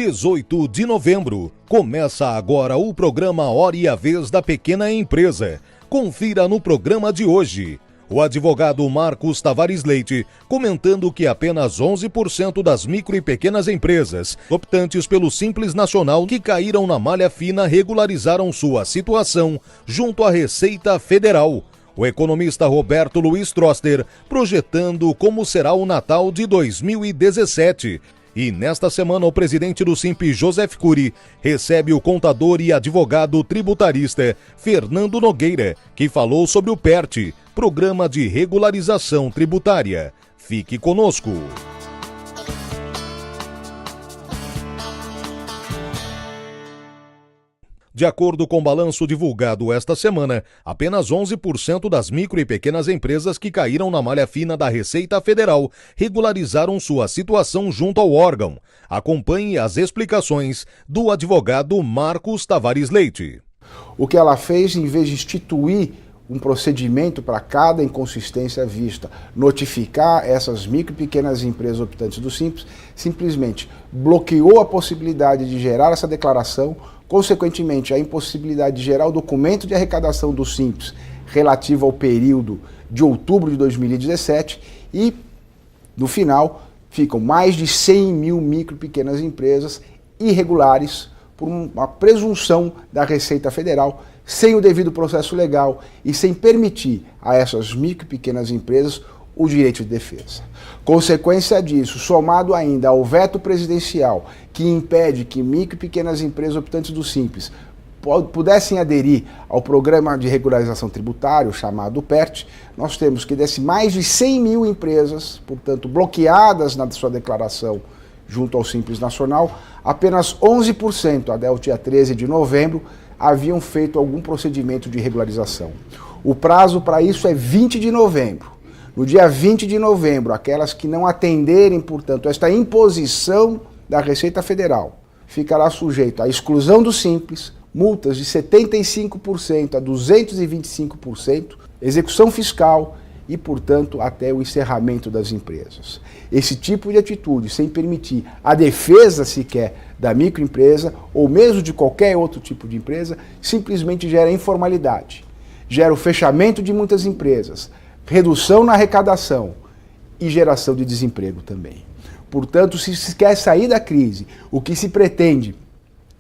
18 de novembro. Começa agora o programa Hora e a Vez da Pequena Empresa. Confira no programa de hoje. O advogado Marcos Tavares Leite comentando que apenas 11% das micro e pequenas empresas optantes pelo Simples Nacional que caíram na malha fina regularizaram sua situação junto à Receita Federal. O economista Roberto Luiz Troster projetando como será o Natal de 2017. E nesta semana o presidente do Simp, Joseph Cury, recebe o contador e advogado tributarista Fernando Nogueira, que falou sobre o PERT, Programa de Regularização Tributária. Fique conosco. De acordo com o balanço divulgado esta semana, apenas 11% das micro e pequenas empresas que caíram na malha fina da Receita Federal regularizaram sua situação junto ao órgão. Acompanhe as explicações do advogado Marcos Tavares Leite. O que ela fez, em vez de instituir um procedimento para cada inconsistência vista, notificar essas micro e pequenas empresas optantes do Simples, simplesmente bloqueou a possibilidade de gerar essa declaração, consequentemente a impossibilidade de gerar o documento de arrecadação do Simples relativo ao período de outubro de 2017 e, no final, ficam mais de 100 mil micro e pequenas empresas irregulares por uma presunção da Receita Federal, sem o devido processo legal e sem permitir a essas micro e pequenas empresas o direito de defesa. Consequência disso, somado ainda ao veto presidencial que impede que micro e pequenas empresas optantes do Simples pudessem aderir ao Programa de Regularização Tributária, chamado PERT, nós temos que desse mais de 100 mil empresas, portanto, bloqueadas na sua declaração junto ao Simples Nacional, apenas 11%, até o dia 13 de novembro, haviam feito algum procedimento de regularização. O prazo para isso é 20 de novembro. No dia 20 de novembro, aquelas que não atenderem, portanto, esta imposição da Receita Federal, ficará sujeito à exclusão do Simples, multas de 75% a 225%, execução fiscal e, portanto, até o encerramento das empresas. Esse tipo de atitude, sem permitir a defesa sequer da microempresa ou mesmo de qualquer outro tipo de empresa, simplesmente gera informalidade, gera o fechamento de muitas empresas, redução na arrecadação e geração de desemprego também. Portanto, se se quer sair da crise, o que se pretende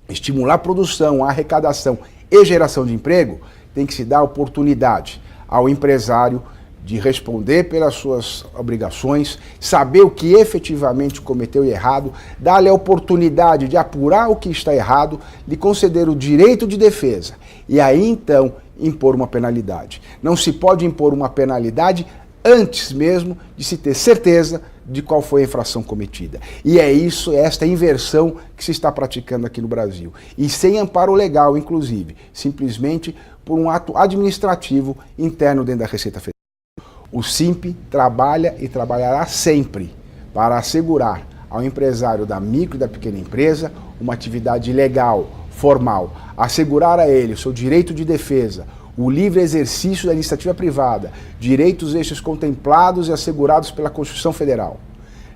estimular a produção, a arrecadação e geração de emprego, tem que se dar oportunidade ao empresário de responder pelas suas obrigações, saber o que efetivamente cometeu errado, dar-lhe a oportunidade de apurar o que está errado, de conceder o direito de defesa e aí então impor uma penalidade. Não se pode impor uma penalidade antes mesmo de se ter certeza de qual foi a infração cometida. E é isso, é esta inversão que se está praticando aqui no Brasil. E sem amparo legal, inclusive, simplesmente por um ato administrativo interno dentro da Receita Federal. O SIMP trabalha e trabalhará sempre para assegurar ao empresário da micro e da pequena empresa uma atividade legal, formal, assegurar a ele o seu direito de defesa, o livre exercício da iniciativa privada, direitos estes contemplados e assegurados pela Constituição Federal.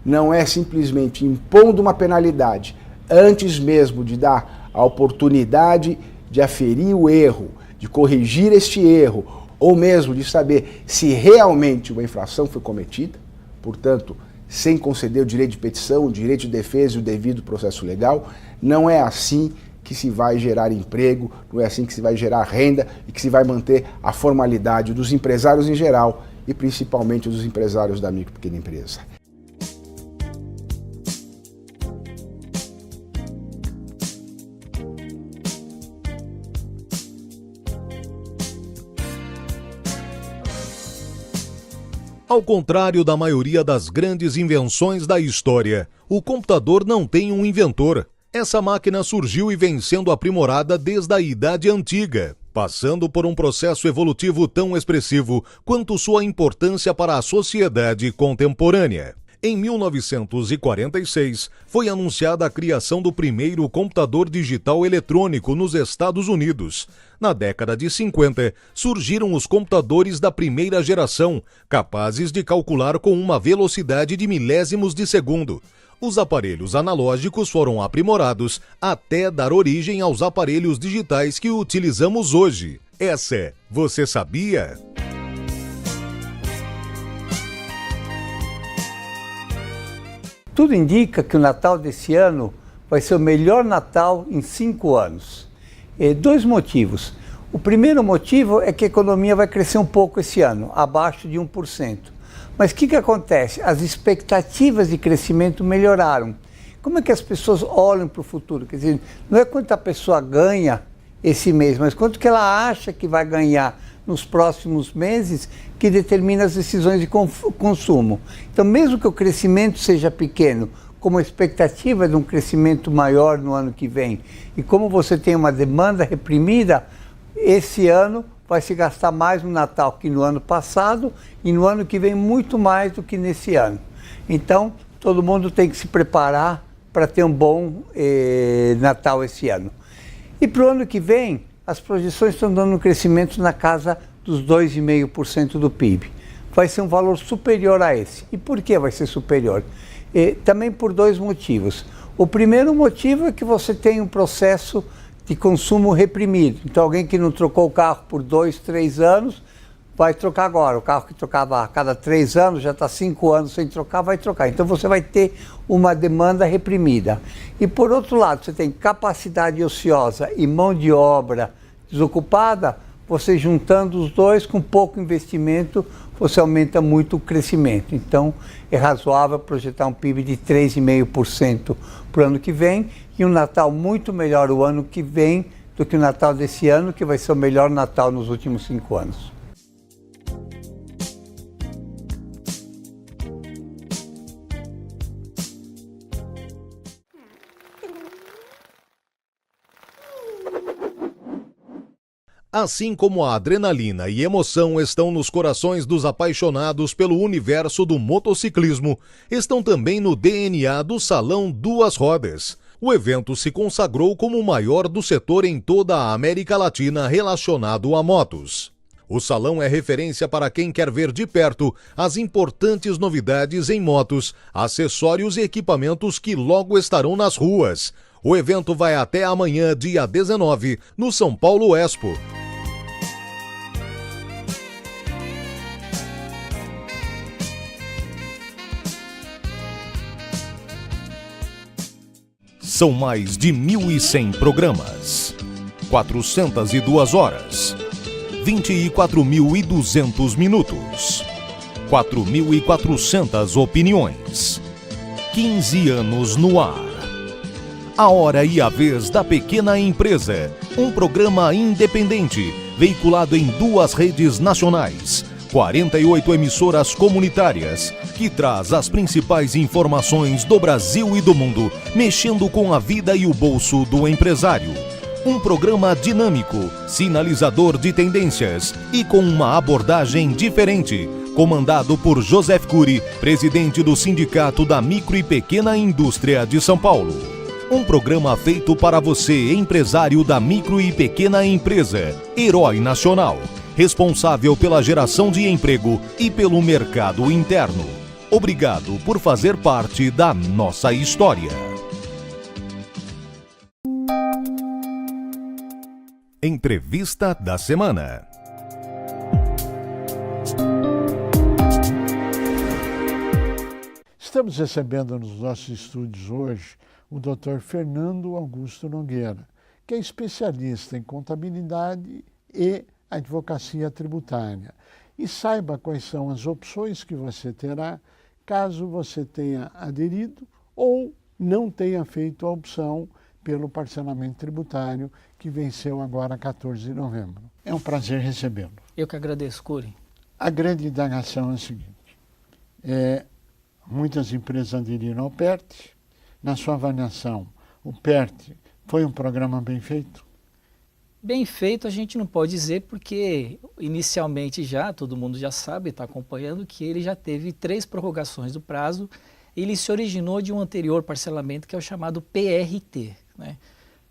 Não é simplesmente impondo uma penalidade, antes mesmo de dar a oportunidade de aferir o erro, de corrigir este erro, ou mesmo de saber se realmente uma infração foi cometida, portanto, sem conceder o direito de petição, o direito de defesa e o devido processo legal, não é assim que se vai gerar emprego, não é assim que se vai gerar renda e que se vai manter a formalidade dos empresários em geral e principalmente dos empresários da micro e pequena empresa. Ao contrário da maioria das grandes invenções da história, o computador não tem um inventor. Essa máquina surgiu e vem sendo aprimorada desde a Idade Antiga, passando por um processo evolutivo tão expressivo quanto sua importância para a sociedade contemporânea. Em 1946, foi anunciada a criação do primeiro computador digital eletrônico nos Estados Unidos. Na década de 50, surgiram os computadores da primeira geração, capazes de calcular com uma velocidade de milésimos de segundo. Os aparelhos analógicos foram aprimorados até dar origem aos aparelhos digitais que utilizamos hoje. Essa, você sabia? Tudo indica que o Natal desse ano vai ser o melhor Natal em 5 anos. 2 motivos. O primeiro motivo é que a economia vai crescer um pouco esse ano, abaixo de 1%. Mas o que acontece? As expectativas de crescimento melhoraram. Como é que as pessoas olham para o futuro? Quer dizer, não é quanto a pessoa ganha esse mês, mas quanto que ela acha que vai ganhar nos próximos meses que determina as decisões de consumo. Então, mesmo que o crescimento seja pequeno, como a expectativa de um crescimento maior no ano que vem, e como você tem uma demanda reprimida, esse ano vai se gastar mais no Natal que no ano passado e no ano que vem muito mais do que nesse ano. Então, todo mundo tem que se preparar para ter um bom Natal esse ano. E para o ano que vem, as projeções estão dando um crescimento na casa dos 2,5% do PIB. Vai ser um valor superior a esse. E por que vai ser superior? Também por 2 motivos. O primeiro motivo é que você tem um processo de consumo reprimido. Então, alguém que não trocou o carro por 2, 3 anos, vai trocar agora. O carro que trocava a cada 3 anos, já está 5 anos sem trocar, vai trocar. Então, você vai ter uma demanda reprimida. E, por outro lado, você tem capacidade ociosa e mão de obra desocupada, você juntando os dois com pouco investimento, você aumenta muito o crescimento. Então, é razoável projetar um PIB de 3,5% para o ano que vem e um Natal muito melhor o ano que vem do que o Natal desse ano, que vai ser o melhor Natal nos últimos 5 anos. Assim como a adrenalina e emoção estão nos corações dos apaixonados pelo universo do motociclismo, estão também no DNA do Salão Duas Rodas. O evento se consagrou como o maior do setor em toda a América Latina relacionado a motos. O salão é referência para quem quer ver de perto as importantes novidades em motos, acessórios e equipamentos que logo estarão nas ruas. O evento vai até amanhã, dia 19, no São Paulo Expo. São mais de 1.100 programas, 402 horas, 24.200 minutos, 4.400 opiniões, 15 anos no ar. A Hora e a Vez da Pequena Empresa, um programa independente, veiculado em 2 redes nacionais, 48 emissoras comunitárias, que traz as principais informações do Brasil e do mundo, mexendo com a vida e o bolso do empresário. Um programa dinâmico, sinalizador de tendências e com uma abordagem diferente, comandado por Joseph Cury, presidente do Sindicato da Micro e Pequena Indústria de São Paulo. Um programa feito para você, empresário da micro e pequena empresa, herói nacional, responsável pela geração de emprego e pelo mercado interno. Obrigado por fazer parte da nossa história. Entrevista da semana. Estamos recebendo nos nossos estúdios hoje o Dr. Fernando Augusto Nogueira, que é especialista em contabilidade e advocacia tributária. E saiba quais são as opções que você terá caso você tenha aderido ou não tenha feito a opção pelo parcelamento tributário que venceu agora 14 de novembro. É um prazer recebê-lo. Eu que agradeço, Cury. A grande indagação é a seguinte: muitas empresas aderiram ao PERT. Na sua avaliação, o PERT foi um programa bem feito? Bem feito a gente não pode dizer, porque inicialmente já, todo mundo já sabe, está acompanhando, que ele já teve 3 prorrogações do prazo. Ele se originou de um anterior parcelamento que é o chamado PRT, né?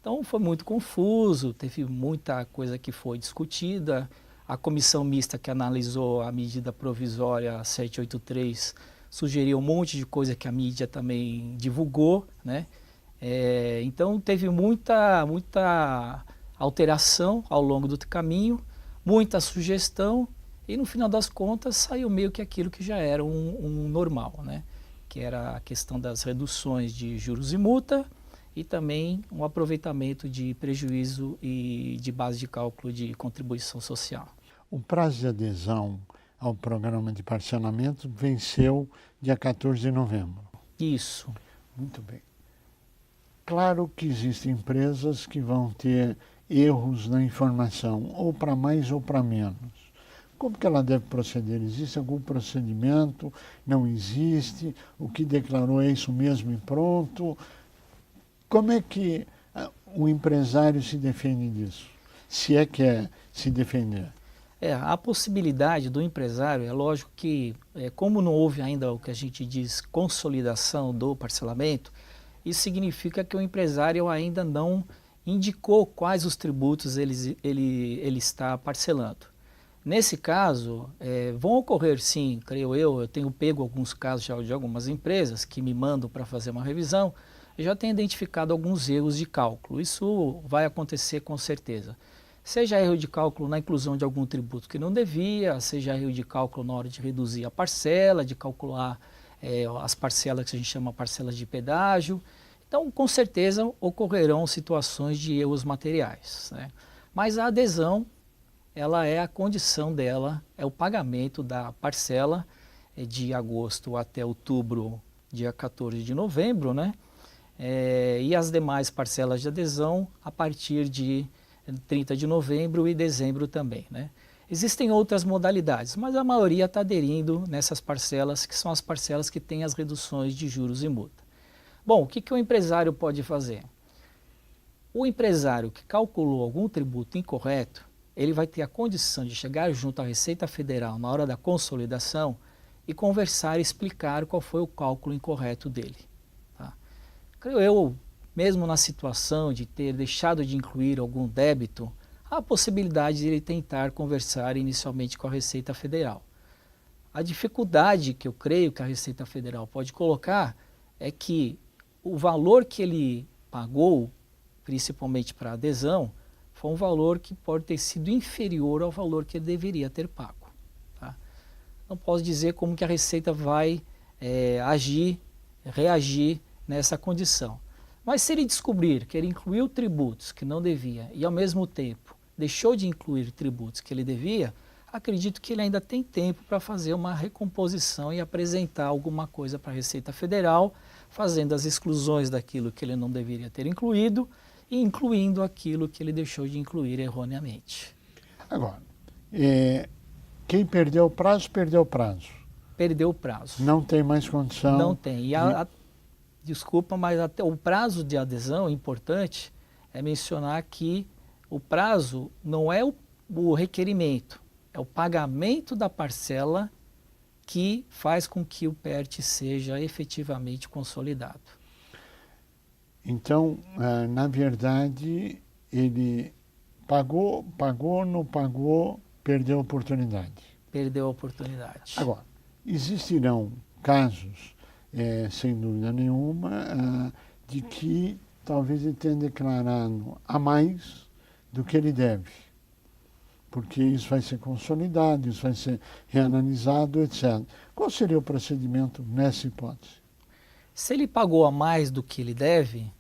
Então foi muito confuso, teve muita coisa que foi discutida. A comissão mista que analisou a medida provisória 783 sugeriu um monte de coisa que a mídia também divulgou, né? Então teve muita alteração ao longo do caminho, muita sugestão, e no final das contas saiu meio que aquilo que já era um normal, né? Que era a questão das reduções de juros e multa e também um aproveitamento de prejuízo e de base de cálculo de contribuição social. O prazo de adesão ao programa de parcelamento venceu dia 14 de novembro. Isso. Muito bem. Claro que existem empresas que vão ter erros na informação, ou para mais ou para menos. Como que ela deve proceder? Existe algum procedimento? Não existe? O que declarou é isso mesmo e pronto? Como é que o empresário se defende disso? Se é que é se defender. A possibilidade do empresário, é lógico que, como não houve ainda o que a gente diz consolidação do parcelamento, isso significa que o empresário ainda não indicou quais os tributos ele está parcelando. Nesse caso, vão ocorrer sim, creio eu tenho pego alguns casos já de algumas empresas que me mandam para fazer uma revisão, e já tenho identificado alguns erros de cálculo. Isso vai acontecer com certeza. Seja erro de cálculo na inclusão de algum tributo que não devia, seja erro de cálculo na hora de reduzir a parcela, de calcular as parcelas que a gente chama parcelas de pedágio. Então, com certeza, ocorrerão situações de erros materiais, né? Mas a adesão, ela é a condição dela, é o pagamento da parcela de agosto até outubro, dia 14 de novembro, né? E as demais parcelas de adesão a partir de 30 de novembro e dezembro também, né? Existem outras modalidades, mas a maioria está aderindo nessas parcelas, que são as parcelas que têm as reduções de juros e multa. Bom, o que o empresário pode fazer? O empresário que calculou algum tributo incorreto, ele vai ter a condição de chegar junto à Receita Federal na hora da consolidação e conversar e explicar qual foi o cálculo incorreto dele. Tá? Creio eu, mesmo na situação de ter deixado de incluir algum débito, há a possibilidade de ele tentar conversar inicialmente com a Receita Federal. A dificuldade que eu creio que a Receita Federal pode colocar é que o valor que ele pagou, principalmente para a adesão, foi um valor que pode ter sido inferior ao valor que ele deveria ter pago. Tá? Não posso dizer como que a Receita vai reagir nessa condição. Mas se ele descobrir que ele incluiu tributos que não devia e ao mesmo tempo deixou de incluir tributos que ele devia, acredito que ele ainda tem tempo para fazer uma recomposição e apresentar alguma coisa para a Receita Federal, fazendo as exclusões daquilo que ele não deveria ter incluído e incluindo aquilo que ele deixou de incluir erroneamente. Agora, quem perdeu o prazo, perdeu o prazo. Perdeu o prazo. Não tem mais condição. Não tem. E desculpa, mas até o prazo de adesão, importante, é mencionar que o prazo não é o requerimento, é o pagamento da parcela que faz com que o PERT seja efetivamente consolidado. Então, na verdade, ele pagou, não pagou, perdeu a oportunidade. Perdeu a oportunidade. Agora, existirão casos, sem dúvida nenhuma, de que talvez ele tenha declarado a mais do que ele deve. Porque isso vai ser consolidado, isso vai ser reanalisado, etc. Qual seria o procedimento nessa hipótese? Se ele pagou a mais do que ele deve,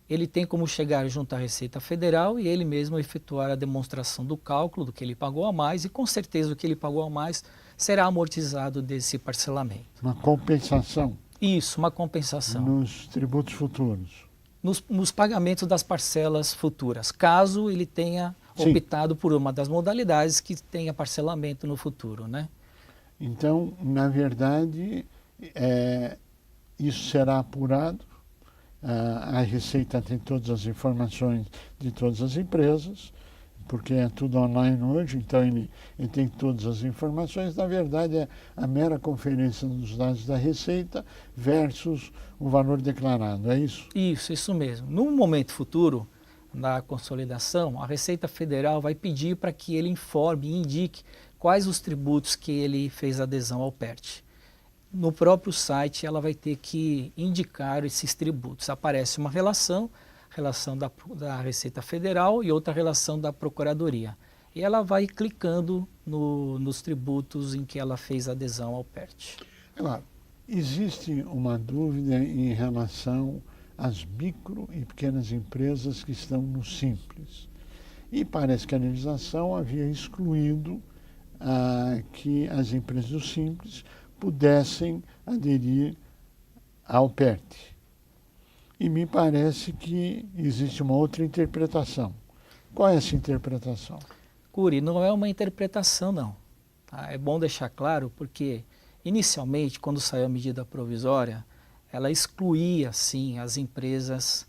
ele tem como chegar junto à Receita Federal e ele mesmo efetuar a demonstração do cálculo do que ele pagou a mais e com certeza o que ele pagou a mais será amortizado desse parcelamento. Uma compensação? Isso, uma compensação. Nos tributos futuros? Nos pagamentos das parcelas futuras, caso ele tenha optado por uma das modalidades que tenha parcelamento no futuro, né? Então, na verdade, isso será apurado. A Receita tem todas as informações de todas as empresas, porque é tudo online hoje, então ele tem todas as informações. Na verdade, é a mera conferência dos dados da Receita versus o valor declarado, é isso? Isso mesmo. No momento futuro, na consolidação, a Receita Federal vai pedir para que ele informe e indique quais os tributos que ele fez adesão ao PERT. no próprio site ela vai ter que indicar esses tributos. Aparece uma relação da Receita Federal e outra relação da Procuradoria. E ela vai clicando nos tributos em que ela fez adesão ao PERT. Agora, existe uma dúvida em relação às micro e pequenas empresas que estão no Simples. E parece que a legislação havia excluído que as empresas do Simples pudessem aderir ao PERT. E me parece que existe uma outra interpretação. Qual é essa interpretação? Curi, não é uma interpretação, não. Tá? É bom deixar claro porque, inicialmente, quando saiu a medida provisória, ela excluía, sim, as empresas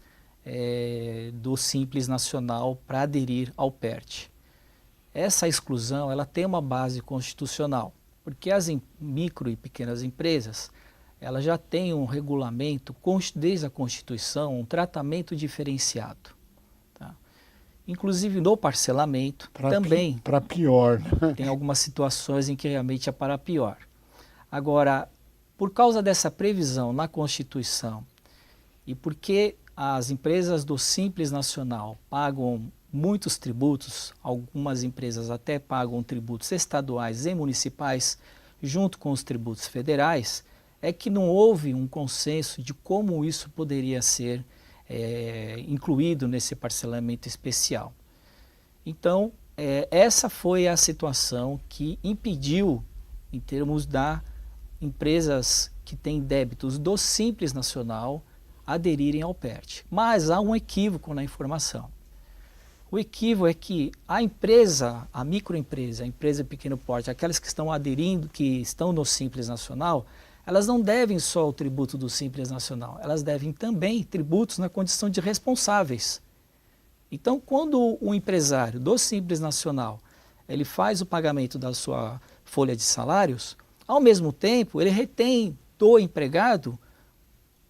do Simples Nacional para aderir ao PERT. Essa exclusão ela tem uma base constitucional, porque as micro e pequenas empresas elas já têm um regulamento, desde a Constituição, um tratamento diferenciado. Tá? Inclusive no parcelamento também. Para pior. Tem algumas situações em que realmente é para pior. Agora, por causa dessa previsão na Constituição e porque as empresas do Simples Nacional pagam muitos tributos, algumas empresas até pagam tributos estaduais e municipais junto com os tributos federais, é que não houve um consenso de como isso poderia ser incluído nesse parcelamento especial. Então, essa foi a situação que impediu, em termos da empresas que têm débitos do Simples Nacional, aderirem ao PERT. Mas há um equívoco na informação. O equívoco é que a empresa, a microempresa, a empresa de pequeno porte, aquelas que estão aderindo, que estão no Simples Nacional, elas não devem só o tributo do Simples Nacional, elas devem também tributos na condição de responsáveis. Então, quando o empresário do Simples Nacional ele faz o pagamento da sua folha de salários, ao mesmo tempo ele retém do empregado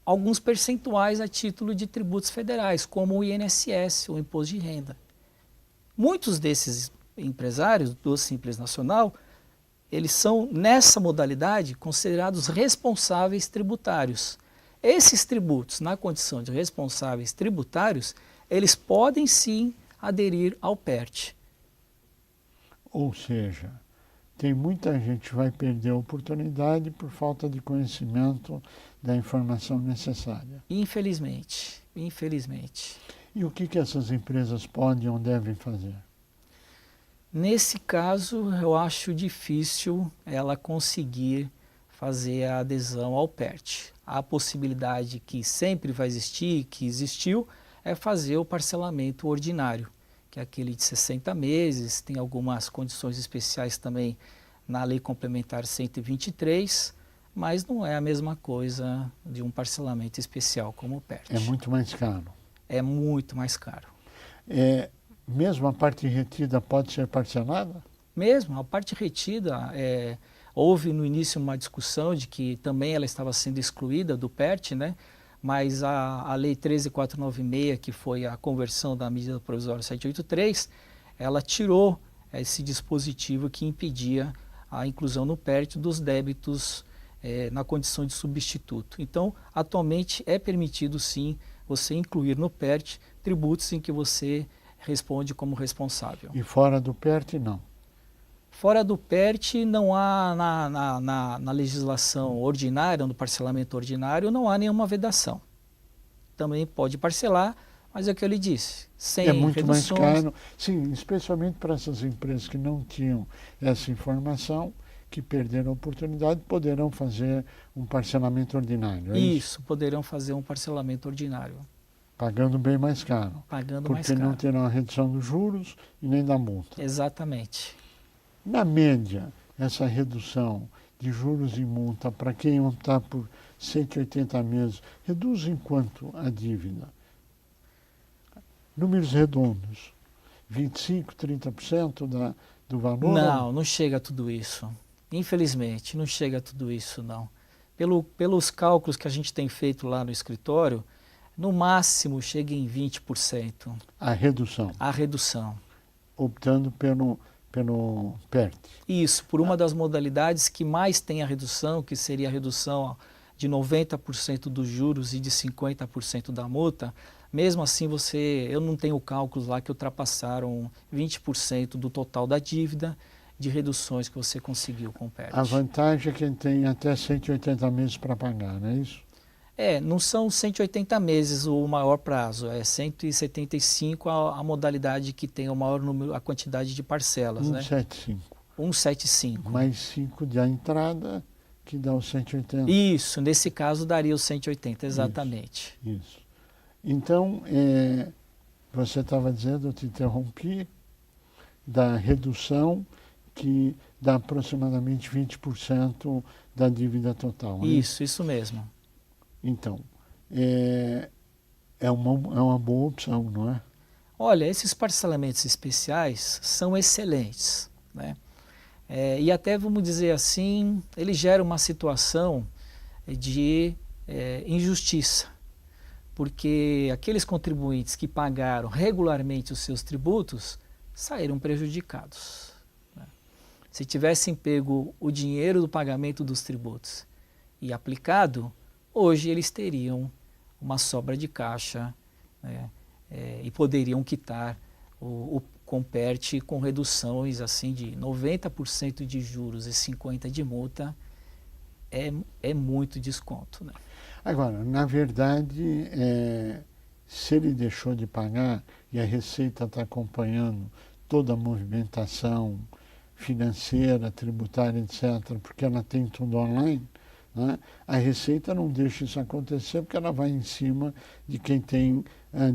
alguns percentuais a título de tributos federais, como o INSS, o Imposto de Renda. Muitos desses empresários do Simples Nacional, eles são, nessa modalidade, considerados responsáveis tributários. Esses tributos, na condição de responsáveis tributários, eles podem sim aderir ao PERT. Ou seja, tem muita gente que vai perder a oportunidade por falta de conhecimento da informação necessária. Infelizmente, infelizmente. E o que essas empresas podem ou devem fazer? Nesse caso, eu acho difícil ela conseguir fazer a adesão ao PERT. A possibilidade que sempre vai existir, que existiu, é fazer o parcelamento ordinário, que é aquele de 60 meses, tem algumas condições especiais também na Lei Complementar 123, mas não é a mesma coisa de um parcelamento especial como o PERT. É muito mais caro. É muito mais caro. Mesmo a parte retida pode ser parcelada? Mesmo, a parte retida, houve no início uma discussão de que também ela estava sendo excluída do PERT, né? Mas a Lei 13.496, que foi a conversão da medida provisória 783, ela tirou esse dispositivo que impedia a inclusão no PERT dos débitos na condição de substituto. Então, atualmente é permitido sim você incluir no PERT tributos em que você responde como responsável. E fora do PERT, não? Fora do PERT, não há na legislação ordinária, no parcelamento ordinário, não há nenhuma vedação. Também pode parcelar, mas é o que eu lhe disse, sem reduções. É muito mais caro, sim, especialmente para essas empresas que não tinham essa informação, que perderam a oportunidade, poderão fazer um parcelamento ordinário. É isso, poderão fazer um parcelamento ordinário. Pagando bem mais caro. Pagando mais caro. Porque não terão a redução dos juros e nem da multa. Exatamente. Na média, essa redução de juros e multa, para quem optar por 180 meses, reduz em quanto a dívida? Números redondos, 25%, 30% do valor? Não, não chega a tudo isso. Infelizmente, não chega a tudo isso, não. Pelos cálculos que a gente tem feito lá no escritório, no máximo chega em 20%. A redução? A redução. Optando pelo PERT. Isso, por uma das modalidades que mais tem a redução, que seria a redução de 90% dos juros e de 50% da multa. Mesmo assim, eu não tenho cálculos lá que ultrapassaram 20% do total da dívida de reduções que você conseguiu com o PERT. A vantagem é que tem até 180 meses para pagar, não é isso? Não são 180 meses o maior prazo, é 175 a modalidade que tem o maior número, a quantidade de parcelas. 175. 175. Mais 5 de entrada, que dá os 180. Isso, nesse caso daria os 180, exatamente. Isso. Então, você estava dizendo, eu te interrompi, da redução que dá aproximadamente 20% da dívida total. Né? Isso mesmo. Então, é uma boa opção, não é? Olha, esses parcelamentos especiais são excelentes, né? E até, vamos dizer assim, ele gera uma situação de injustiça, porque aqueles contribuintes que pagaram regularmente os seus tributos saíram prejudicados. Né? Se tivessem pego o dinheiro do pagamento dos tributos e aplicado, hoje eles teriam uma sobra de caixa, né? E poderiam quitar o PERT com reduções assim de 90% de juros e 50% de multa. É muito desconto. Né? Agora, na verdade, se ele deixou de pagar e a Receita está acompanhando toda a movimentação financeira, tributária, etc., porque ela tem tudo online, né? A Receita não deixa isso acontecer porque ela vai em cima de quem tem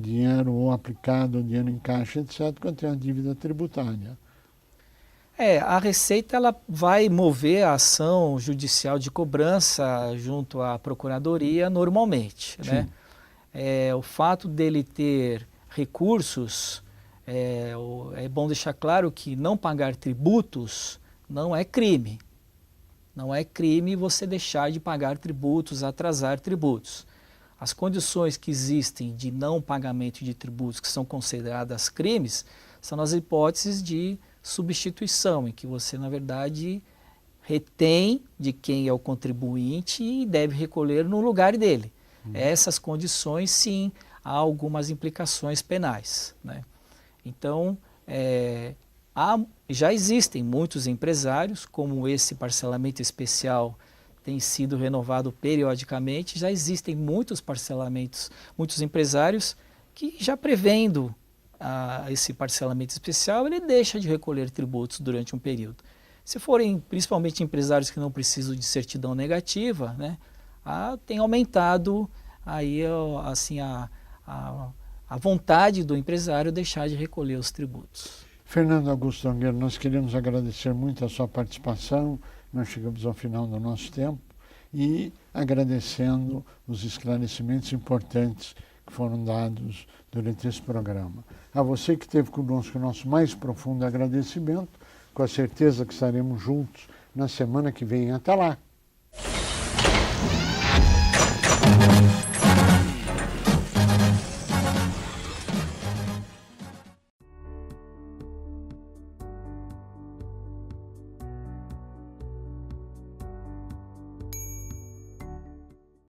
dinheiro ou aplicado, ou dinheiro em caixa, etc., quando tem a dívida tributária. A Receita ela vai mover a ação judicial de cobrança junto à Procuradoria normalmente. Né? O fato dele ter recursos, é bom deixar claro que não pagar tributos não é crime. Não é crime você deixar de pagar tributos, atrasar tributos. As condições que existem de não pagamento de tributos que são consideradas crimes são as hipóteses de substituição, em que você, na verdade, retém de quem é o contribuinte e deve recolher no lugar dele. Essas condições, sim, há algumas implicações penais. Né? Então, já existem muitos empresários, como esse parcelamento especial tem sido renovado periodicamente, já existem muitos parcelamentos, muitos empresários que já prevendo esse parcelamento especial, ele deixa de recolher tributos durante um período. Se forem principalmente empresários que não precisam de certidão negativa, né, tem aumentado aí, assim, a vontade do empresário deixar de recolher os tributos. Fernando Augusto Nogueira, nós queremos agradecer muito a sua participação, nós chegamos ao final do nosso tempo e agradecendo os esclarecimentos importantes que foram dados durante esse programa. A você que esteve conosco, o nosso mais profundo agradecimento, com a certeza que estaremos juntos na semana que vem. Até lá!